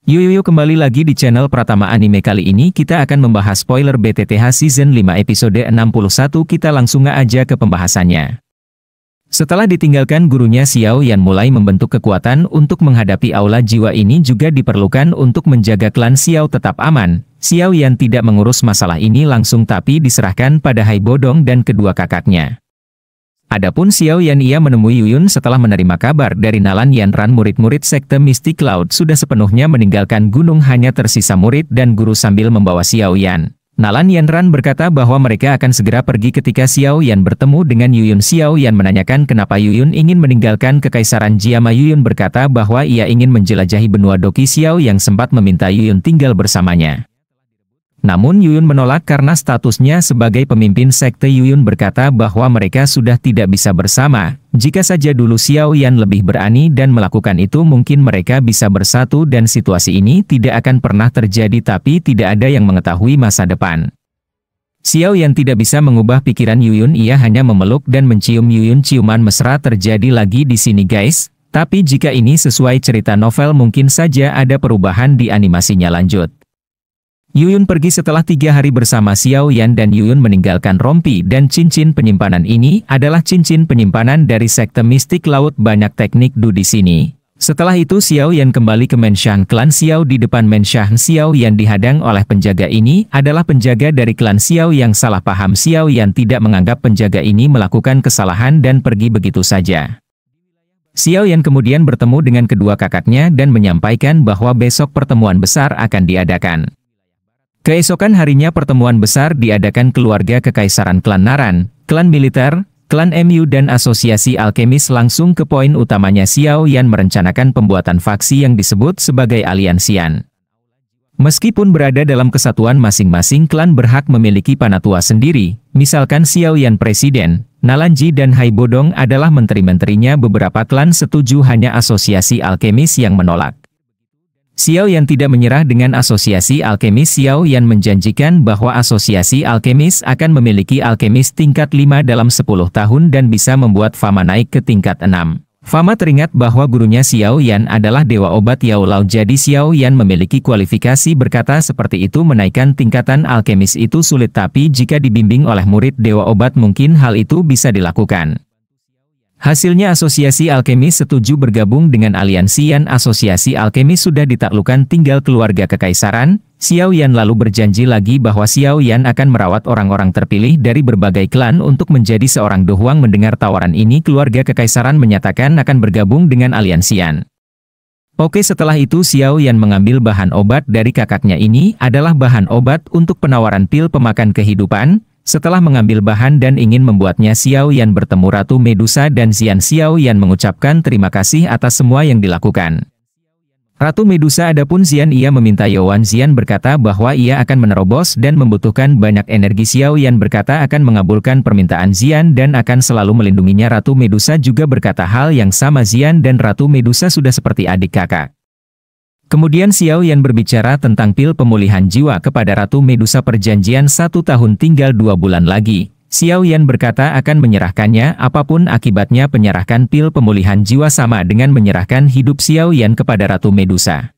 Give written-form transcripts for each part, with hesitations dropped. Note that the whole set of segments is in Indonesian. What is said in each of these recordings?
Yuk kembali lagi di channel Pratama Anime. Kali ini kita akan membahas spoiler BTTH Season 5 episode 61. Kita langsung aja ke pembahasannya. Setelah ditinggalkan gurunya, Xiao Yan mulai membentuk kekuatan untuk menghadapi aula jiwa. Ini juga diperlukan untuk menjaga klan Xiao tetap aman. Xiao Yan tidak mengurus masalah ini langsung tapi diserahkan pada Hai Bodong dan kedua kakaknya. Adapun Xiao Yan ia menemui Yuyun setelah menerima kabar dari Nalan Yanran murid-murid sekte Mystic Cloud sudah sepenuhnya meninggalkan gunung, hanya tersisa murid dan guru. Sambil membawa Xiao Yan, Nalan Yanran berkata bahwa mereka akan segera pergi. Ketika Xiao Yan bertemu dengan Yuyun, Xiao Yan menanyakan kenapa Yuyun ingin meninggalkan Kekaisaran Jiama. Yuyun berkata bahwa ia ingin menjelajahi benua Doki. Xiao Yang sempat meminta Yuyun tinggal bersamanya. Namun Yuyun menolak karena statusnya sebagai pemimpin sekte. Yuyun berkata bahwa mereka sudah tidak bisa bersama. Jika saja dulu Xiao Yan lebih berani dan melakukan itu, mungkin mereka bisa bersatu dan situasi ini tidak akan pernah terjadi, tapi tidak ada yang mengetahui masa depan. Xiao Yan tidak bisa mengubah pikiran Yuyun, ia hanya memeluk dan mencium Yuyun. Ciuman mesra terjadi lagi di sini guys, tapi jika ini sesuai cerita novel mungkin saja ada perubahan di animasinya. Lanjut. Yuyun pergi setelah 3 hari bersama Xiao Yan dan Yuyun meninggalkan rompi dan cincin penyimpanan. Ini adalah cincin penyimpanan dari sekte Mystic Laut. Banyak teknik Du di sini. Setelah itu Xiao Yan kembali ke Menshang klan Xiao. Di depan Menshang, Xiao Yan dihadang oleh penjaga. Ini adalah penjaga dari klan Xiao yang salah paham. Xiao Yan tidak menganggap penjaga ini melakukan kesalahan dan pergi begitu saja. Xiao Yan kemudian bertemu dengan kedua kakaknya dan menyampaikan bahwa besok pertemuan besar akan diadakan. Keesokan harinya pertemuan besar diadakan keluarga Kekaisaran klan Naran, klan militer, klan MU dan asosiasi alkemis. Langsung ke poin utamanya, Xiao Yan merencanakan pembuatan faksi yang disebut sebagai aliansian. Meskipun berada dalam kesatuan, masing-masing klan berhak memiliki panatua sendiri. Misalkan Xiao Yan presiden, Nalanji dan Hai Bodong adalah menteri-menterinya. Beberapa klan setuju, hanya asosiasi alkemis yang menolak. Xiao Yan tidak menyerah dengan asosiasi alkemis. Xiao Yan menjanjikan bahwa asosiasi alkemis akan memiliki alkemis tingkat 5 dalam 10 tahun dan bisa membuat Fama naik ke tingkat 6. Fama teringat bahwa gurunya Xiao Yan adalah dewa obat Yao Lao, jadi Xiao Yan memiliki kualifikasi berkata seperti itu. Menaikkan tingkatan alkemis itu sulit, tapi jika dibimbing oleh murid dewa obat mungkin hal itu bisa dilakukan. Hasilnya asosiasi alkemis setuju bergabung dengan aliansian. Asosiasi alkemis sudah ditaklukkan, tinggal keluarga Kekaisaran. Xiao Yan lalu berjanji lagi bahwa Xiao Yan akan merawat orang-orang terpilih dari berbagai klan untuk menjadi seorang dohuang. Mendengar tawaran ini, keluarga Kekaisaran menyatakan akan bergabung dengan aliansian. Oke, setelah itu Xiao Yan mengambil bahan obat dari kakaknya. Ini adalah bahan obat untuk penawaran pil pemakan kehidupan. Setelah mengambil bahan dan ingin membuatnya, Xiao Yan bertemu Ratu Medusa dan Xian. Xiao Yan mengucapkan terima kasih atas semua yang dilakukan. Ratu Medusa adapun Xian, ia meminta Yuan. Xian berkata bahwa ia akan menerobos dan membutuhkan banyak energi. Xiao Yan berkata akan mengabulkan permintaan Xian dan akan selalu melindunginya. Ratu Medusa juga berkata hal yang sama. Xian dan Ratu Medusa sudah seperti adik kakak. Kemudian Xiao Yan berbicara tentang pil pemulihan jiwa kepada Ratu Medusa. Perjanjian 1 tahun tinggal 2 bulan lagi. Xiao Yan berkata akan menyerahkannya apapun akibatnya. Penyerahkan pil pemulihan jiwa sama dengan menyerahkan hidup Xiao Yan kepada Ratu Medusa.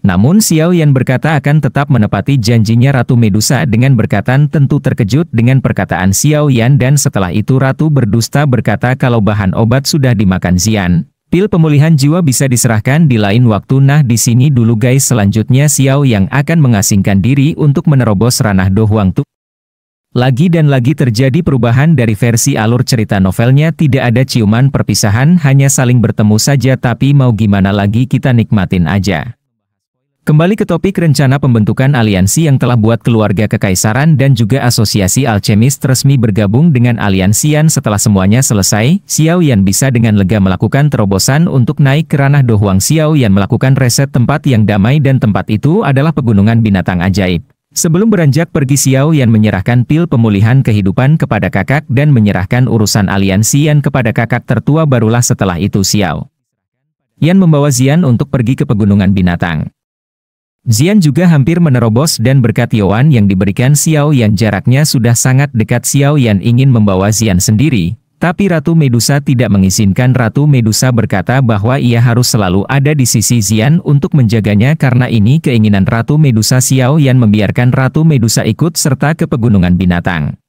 Namun Xiao Yan berkata akan tetap menepati janjinya. Ratu Medusa dengan berkatan tentu terkejut dengan perkataan Xiao Yan, dan setelah itu Ratu berdusta berkata kalau bahan obat sudah dimakan Xian, pil pemulihan jiwa bisa diserahkan di lain waktu. Nah di sini dulu guys, selanjutnya Xiao Yang akan mengasingkan diri untuk menerobos ranah Dohuang Tu. Lagi dan lagi terjadi perubahan dari versi alur cerita novelnya. Tidak ada ciuman perpisahan, hanya saling bertemu saja, tapi mau gimana lagi, kita nikmatin aja. Kembali ke topik, rencana pembentukan aliansi yang telah buat keluarga Kekaisaran dan juga asosiasi alkemis resmi bergabung dengan aliansian. Setelah semuanya selesai, Xiao Yan bisa dengan lega melakukan terobosan untuk naik ke ranah Dohuang. Xiao Yan melakukan reset tempat yang damai dan tempat itu adalah pegunungan binatang ajaib. Sebelum beranjak pergi, Xiao Yan menyerahkan pil pemulihan kehidupan kepada kakak dan menyerahkan urusan aliansian kepada kakak tertua. Barulah setelah itu Xiao Yan membawa Xian untuk pergi ke pegunungan binatang. Xian juga hampir menerobos dan berkat Yuan yang diberikan Xiao Yan jaraknya sudah sangat dekat. Xiao Yan ingin membawa Xian sendiri. Tapi Ratu Medusa tidak mengizinkan. Ratu Medusa berkata bahwa ia harus selalu ada di sisi Xian untuk menjaganya. Karena ini keinginan Ratu Medusa, Xiao Yan membiarkan Ratu Medusa ikut serta ke pegunungan binatang.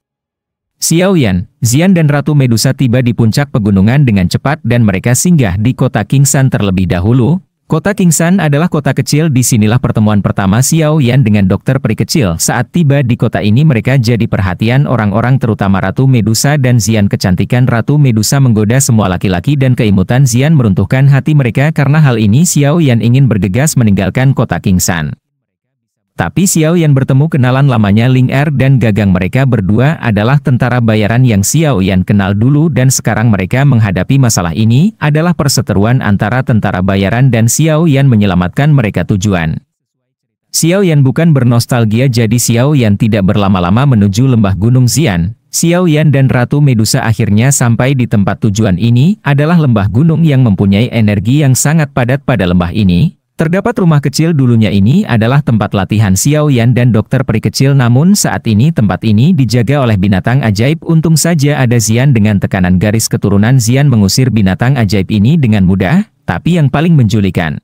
Xiao Yan, Xian dan Ratu Medusa tiba di puncak pegunungan dengan cepat dan mereka singgah di kota Kingshan terlebih dahulu. Kota Kingshan adalah kota kecil. Disinilah pertemuan pertama Xiao Yan dengan dokter peri kecil. Saat tiba di kota ini mereka jadi perhatian orang-orang terutama Ratu Medusa dan Xian. Kecantikan Ratu Medusa menggoda semua laki-laki dan keimutan Xian meruntuhkan hati mereka. Karena hal ini Xiao Yan ingin bergegas meninggalkan kota Kingshan. Tapi Xiao Yan bertemu kenalan lamanya Ling Er dan Gagang. Mereka berdua adalah tentara bayaran yang Xiao Yan kenal dulu dan sekarang mereka menghadapi masalah ini adalah perseteruan antara tentara bayaran dan Xiao Yan menyelamatkan mereka tujuan. Xiao Yan bukan bernostalgia jadi Xiao Yan tidak berlama-lama menuju lembah Gunung Xian. Xiao Yan dan Ratu Medusa akhirnya sampai di tempat tujuan. Ini adalah lembah gunung yang mempunyai energi yang sangat padat. Pada lembah ini terdapat rumah kecil. Dulunya ini adalah tempat latihan Xiao Yan dan dokter peri kecil, namun saat ini tempat ini dijaga oleh binatang ajaib. Untung saja ada Xian. Dengan tekanan garis keturunan Xian mengusir binatang ajaib ini dengan mudah. Tapi yang paling menjulikan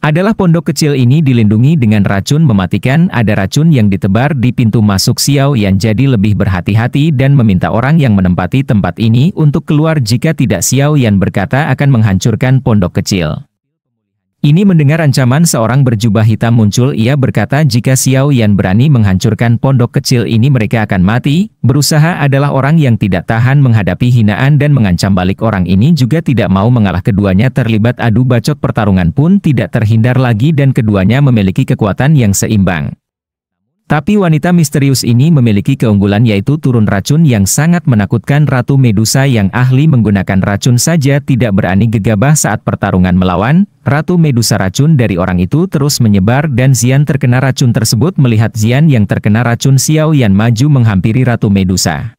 adalah pondok kecil ini dilindungi dengan racun mematikan. Ada racun yang ditebar di pintu masuk. Xiao Yan jadi lebih berhati-hati dan meminta orang yang menempati tempat ini untuk keluar. Jika tidak, Xiao Yan berkata akan menghancurkan pondok kecil ini. Mendengar ancaman seorang berjubah hitam muncul, ia berkata jika Xiao Yan berani menghancurkan pondok kecil ini mereka akan mati. Berusaha adalah orang yang tidak tahan menghadapi hinaan dan mengancam balik. Orang ini juga tidak mau mengalah. Keduanya terlibat adu bacot, pertarungan pun tidak terhindar lagi dan keduanya memiliki kekuatan yang seimbang. Tapi wanita misterius ini memiliki keunggulan yaitu turun racun yang sangat menakutkan. Ratu Medusa yang ahli menggunakan racun saja tidak berani gegabah saat pertarungan melawan Ratu Medusa. Racun dari orang itu terus menyebar dan Xian terkena racun tersebut. Melihat Xian yang terkena racun, Xiao Yan maju menghampiri Ratu Medusa.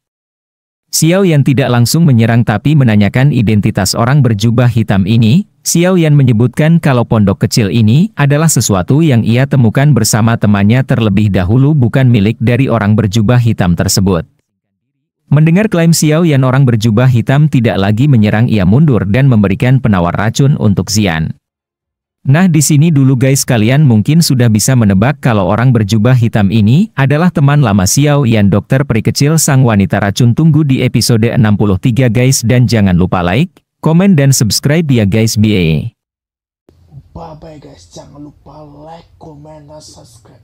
Xiao Yan tidak langsung menyerang tapi menanyakan identitas orang berjubah hitam ini. Xiao Yan menyebutkan kalau pondok kecil ini adalah sesuatu yang ia temukan bersama temannya terlebih dahulu, bukan milik dari orang berjubah hitam tersebut. Mendengar klaim Xiao Yan, orang berjubah hitam tidak lagi menyerang. Ia mundur dan memberikan penawar racun untuk Xian. Nah, di sini dulu guys, kalian mungkin sudah bisa menebak kalau orang berjubah hitam ini adalah teman lama Xiao Yan, dokter peri kecil sang wanita racun. Tunggu di episode 63 guys, dan jangan lupa like, komen dan subscribe ya guys. Bye bye guys, jangan lupa like, komen, dan subscribe.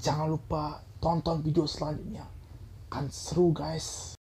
Jangan lupa tonton video selanjutnya, kan seru guys.